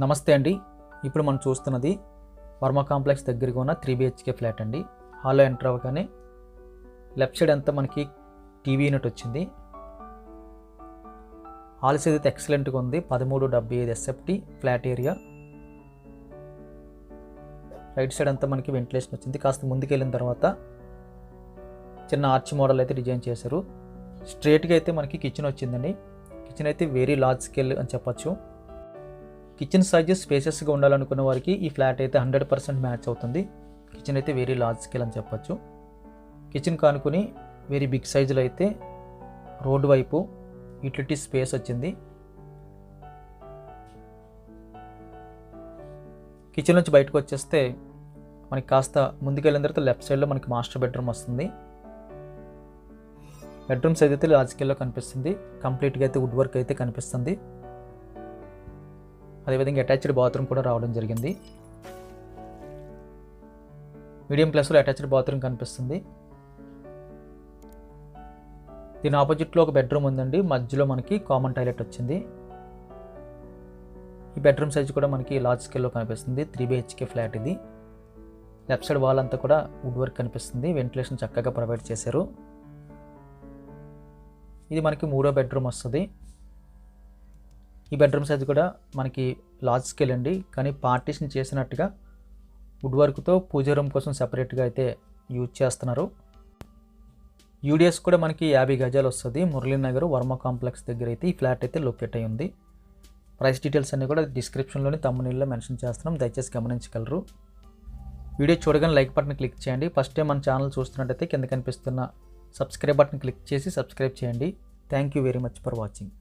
నమస్తే అండి. ఇప్పుడు మనం చూస్తున్నది వర్మ కాంప్లెక్స్ దగ్గరగా ఉన్న 3 BHK ఫ్లాట్ అండి. హాల్లో ఎంటర్ అవ్వగానే లెఫ్ట్ సైడ్ అంతా మనకి టీవీ యూనిట్ వచ్చింది. హాల్ సైజ్ అయితే ఎక్సలెంట్గా ఉంది. 1375 SFT flat area. Right side అంతా మనకి వెంటిలేషన్ వచ్చింది. కాస్త ముందుకు వెళ్ళిన తర్వాత చిన్న ఆర్చ్ మోడల్ అయితే డిజైన్ చేశారు. స్ట్రేట్గా అయితే మనకి కిచెన్ వచ్చిందండి. కిచెన్ అయితే వెరీ లార్జ్ స్కేల్ అని చెప్పచ్చు. కిచెన్ సైజ్ స్పేసెస్గా ఉండాలనుకున్న వారికి ఈ ఫ్లాట్ అయితే 100% మ్యాచ్ అవుతుంది. కిచెన్ అయితే వెరీ లార్జ్ స్కేల్ అని చెప్పచ్చు. కిచెన్ కానుకొని వెరీ బిగ్ సైజులో అయితే రోడ్డు వైపు యూటిలిటీ స్పేస్ వచ్చింది. కిచెన్ నుంచి బయటకు వచ్చేస్తే మనకి కాస్త ముందుకెళ్ళిన తర్వాత లెఫ్ట్ సైడ్లో మనకి మాస్టర్ బెడ్రూమ్ వస్తుంది. బెడ్రూమ్ సైజ్ అయితే లార్జ్ స్కేల్లో కనిపిస్తుంది. కంప్లీట్గా అయితే వుడ్ వర్క్ అయితే కనిపిస్తుంది. అదేవిధంగా అటాచ్డ్ బాత్రూమ్ కూడా రావడం జరిగింది. మీడియం ప్లస్లో అటాచ్డ్ బాత్రూమ్ కనిపిస్తుంది. దీని ఆపోజిట్లో ఒక బెడ్రూమ్ ఉందండి. మధ్యలో మనకి కామన్ టాయిలెట్ వచ్చింది. ఈ బెడ్రూమ్ సైజ్ కూడా మనకి లార్జ్ స్కేల్లో కనిపిస్తుంది. 3 BHK ఫ్లాట్ ఇది. లెఫ్ట్ సైడ్ వాల్ అంతా కూడా వుడ్ వర్క్ కనిపిస్తుంది. వెంటిలేషన్ చక్కగా ప్రొవైడ్ చేశారు. ఇది మనకి 3వ బెడ్రూమ్ వస్తుంది. ఈ బెడ్రూమ్ సైజ్ కూడా మనకి లార్జ్ స్కేల్ అండి. కానీ పార్టీషన్ చేసినట్టుగా వుడ్ వర్క్తో పూజ రూమ్ కోసం సపరేట్గా అయితే యూజ్ చేస్తున్నారు. యూడిఎస్ కూడా మనకి 50 గజాలు వస్తుంది. మురళీనగర్ వర్మ కాంప్లెక్స్ దగ్గర అయితే ఈ ఫ్లాట్ అయితే లొకేట్ అయి ఉంది. ప్రైస్ డీటెయిల్స్ అన్నీ కూడా డిస్క్రిప్షన్లోని తమ్మునీళ్ళలో మెన్షన్ చేస్తున్నాం. దయచేసి గమనించగలరు. వీడియో చూడగానే లైక్ బటన్ క్లిక్ చేయండి. ఫస్ట్ టైం మన ఛానల్ చూస్తున్నట్టయితే కింద కనిపిస్తున్న సబ్స్క్రైబ్ బటన్ క్లిక్ చేసి సబ్స్క్రైబ్ చేయండి. Thank you very much for watching.